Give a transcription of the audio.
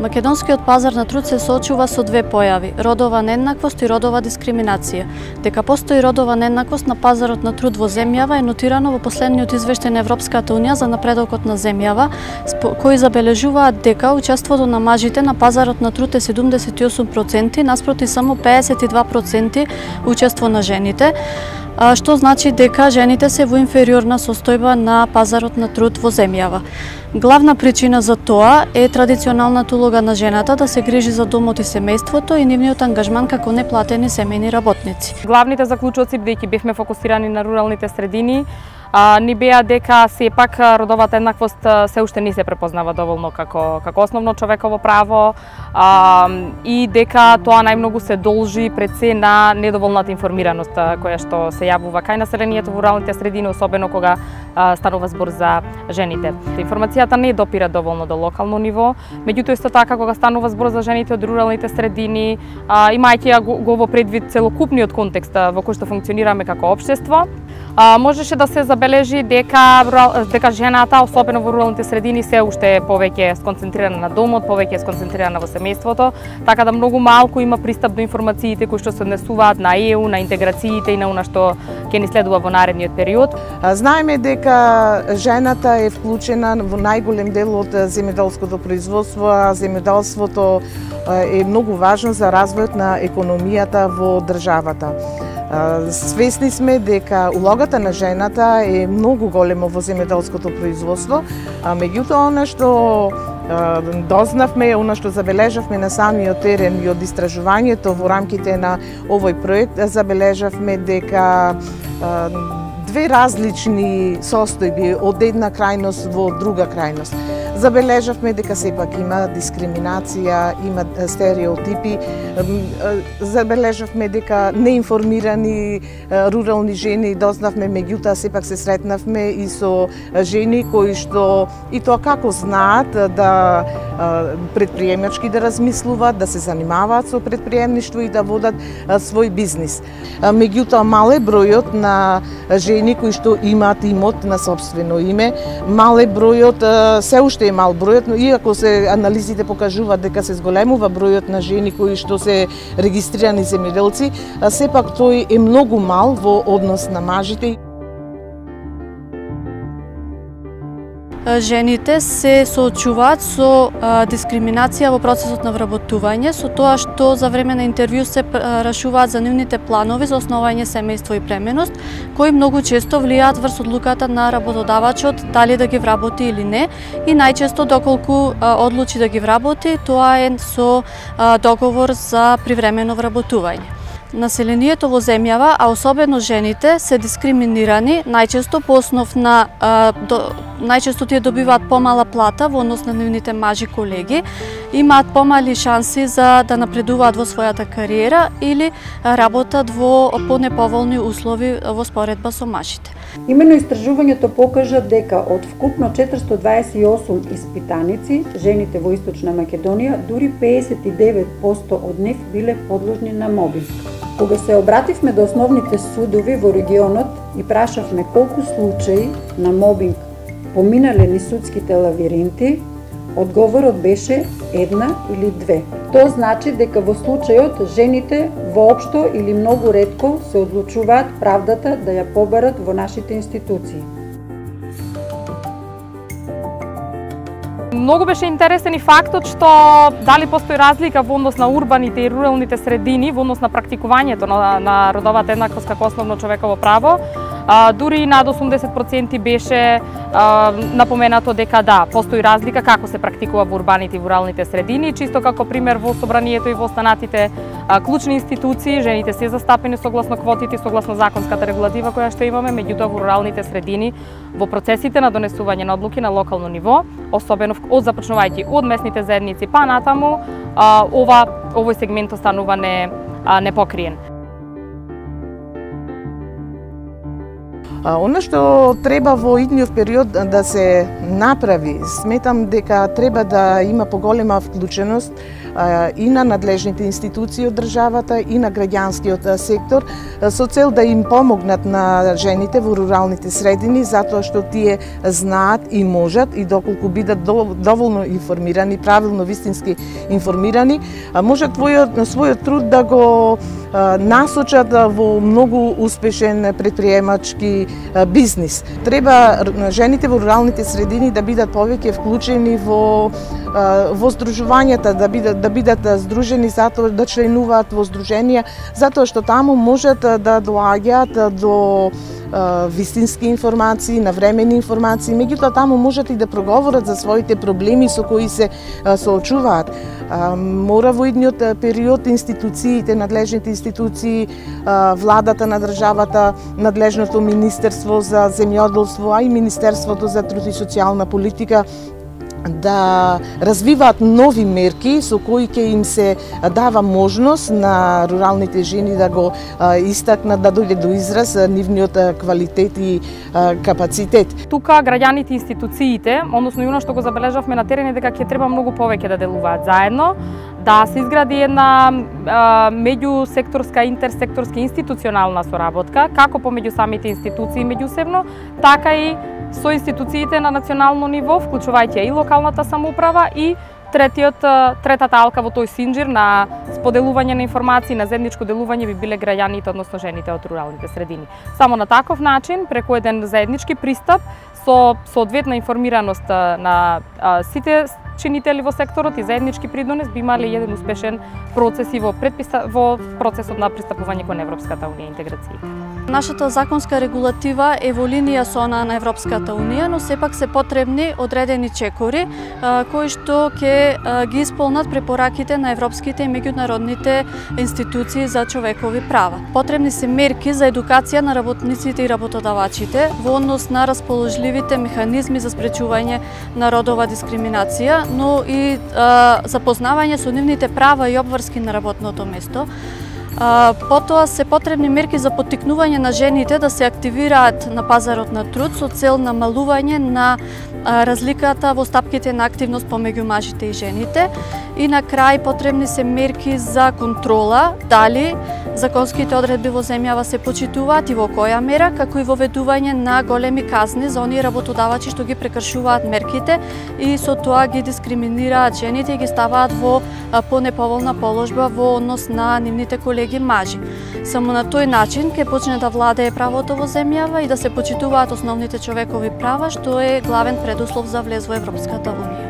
Македонскиот пазар на труд се соочува со две појави – родова нееднаквост и родова дискриминација. Дека постои родова нееднаквост на пазарот на труд во земјава е нотирано во последниот извештај на Европската унија за напредокот на земјава, кои забележуваат дека учеството на мажите на пазарот на труд е 78%, наспроти само 52% учество на жените, што значи дека жените се во инфериорна состојба на пазарот на труд во земјава. Главна причина за тоа е традиционалната улога на жената да се грижи за домот и семејството и нивниот ангажман како неплатени семејни работници. Главните заклучоци, бидејќи бевме фокусирани на руралните средини, ни беа дека сепак родовата еднаквост се уште не се препознава доволно како основно човеково право и дека тоа најмногу се должи пред се на недоволната информираност која што се јавува кај населението во руралните средини, особено кога станува збор за жените. Информацијата не допира доволно до локално ниво, меѓутоа исто така кога станува збор за жените од руралните средини, имајќи го во предвид целокупниот контекст во кој што функционираме како општество, можеше да се забележи дека жената, особено во руралните средини, се уште повеќе сконцентрирана на домот, повеќе сконцентрирана во семејството, така да многу малку има пристап до информациите кои што се однесуваат на ЕУ, на интеграциите и на она што ќе ни следува во наредниот период. Знаеме дека жената е вклучена во најголем дел од земјоделското производство, а земјоделството е многу важно за развојот на економијата во државата. Свесни сме дека улогата на жената е многу голема во земјоделското производство, меѓутоа она што дознавме, она што забележавме на самиот терен и од истражувањето во рамките на овој проект, забележавме дека две различни состојби од една крајност во друга крајност. Забележавме дека сепак има дискриминација, има стереотипи, забележавме дека неинформирани рурални жени дознавме, меѓутоа сепак се сретнавме и со жени кои што и тоа како знаат да предприемачки да размислуваат, да се занимаваат со предприемништво и да водат свој бизнис. Меѓутоа мал е бројот на жени кои што имаат имот на сопствено име, мал е бројот, се уште е мал бројот, но иако се анализите покажуваат дека се зголемува бројот на жени кои што се регистрирани земјоделци, сепак тој е многу мал во однос на мажите. Жените се соочуваат со дискриминација во процесот на вработување, со тоа што за време на интервју се рашуваат за нивните планови за основање семејство и пременост, кои многу често влијаат врз одлуката на работодавачот дали да ги вработи или не, и најчесто доколку одлучи да ги вработи, тоа е со договор за привремено вработување. Населението во земјава, а особено жените, се дискриминирани најчесто по основ на најчесто тие добиваат помала плата во однос на нивните мажи колеги, имаат помали шанси за да напредуваат во својата кариера или работат во понеповолни услови во споредба со мажите. Имено истражувањето покажа дека од вкупно 428 испитаници, жените во Источна Македонија, дури 59% од нив биле подложни на мобинг. Кога се обративме до основните судови во регионот и прашавме колку случаи на мобинг поминале низ судските лавиринти, одговорот беше 1 или 2. Тоа значи дека во случајот жените воопшто или многу ретко се одлучуваат правдата да ја побарат во нашите институции. Многу беше интересен и фактот што дали постои разлика во однос на урбаните и руралните средини во однос на практикувањето на родовата еднаквост како основно човеково право. Дури над 80% беше напоменато дека да, постои разлика како се практикува во урбаните и во руралните средини. Чисто како пример, во собранието и во останатите клучни институции, жените се застапени согласно квотите, согласно законската регулатива која што имаме, меѓутоа во руралните средини, во процесите на донесување на одлуки на локално ниво, особено од започнувајќи од местните заедници па натаму, овој сегмент останува непокриен. Она што треба во идниот период да се направи, сметам дека треба да има поголема вклученост и на надлежните институции од државата и на граѓанскиот сектор со цел да им помогнат на жените во руралните средини затоа што тие знаат и можат и доколку бидат доволно информирани, правилно, вистински информирани, можат својот труд да го насочат во многу успешен предприемачки бизнис. Треба жените во руралните средини да бидат повеќе вклучени во здружувањата, да бидат здружени затоа да членуваат во здруженија, затоа што таму можат да доаѓаат до вистински информации, навремени информации, меѓутоа таму можат и да проговорат за своите проблеми со кои се соочуваат. Мора во идниот период институциите, надлежните институции, владата на државата, надлежното Министерство за земјоделство, а и Министерството за труд и социјална политика да развиваат нови мерки со кои ќе им се дава можност на руралните жени да го истакнат, да дојде до израз нивниот квалитет и капацитет. Тука граѓаните, институциите, односно и оно што го забележавме на терен е дека ќе треба многу повеќе да делуваат заедно, да се изгради една меѓусекторска, интерсекторска институционална соработка, како помеѓу самите институции меѓусебно, така и со институциите на национално ниво, вклучувајќи и локалната самоуправа и третата алка во тој синџир на споделување на информации, на заедничко делување би биле граѓаните, односно жените од руралните средини. Само на таков начин, преку еден заеднички пристап, со соодветна информираност на сите чинители во секторот и заеднички придонес би имале еден успешен процес и во процесот на пристапување кон Европската унија интеграција. Нашата законска регулатива е во линија со она на Европската унија, но сепак се потребни одредени чекори кои што ќе ги исполнат препораките на европските и меѓународните институции за човекови права. Потребни се мерки за едукација на работниците и работодавачите во однос на расположливите механизми за спречување на родова дискриминација, но и запознавање со нивните права и обврски на работното место. Потоа се потребни мерки за поттикнување на жените да се активираат на пазарот на труд со цел намалување на разликата во стапките на активност помеѓу мажите и жените. И на крај потребни се мерки за контрола, дали законските одредби во земјава се почитуваат и во која мера, како и воведување на големи казни за оние работодавачи што ги прекршуваат мерките и со тоа ги дискриминираат жените и ги ставаат во понеповолна положба во однос на нивните колеги мажи. Само на тој начин ќе почне да владее правото во земјава и да се почитуваат основните човекови права, што е главен предуслов за влез во Европската унија.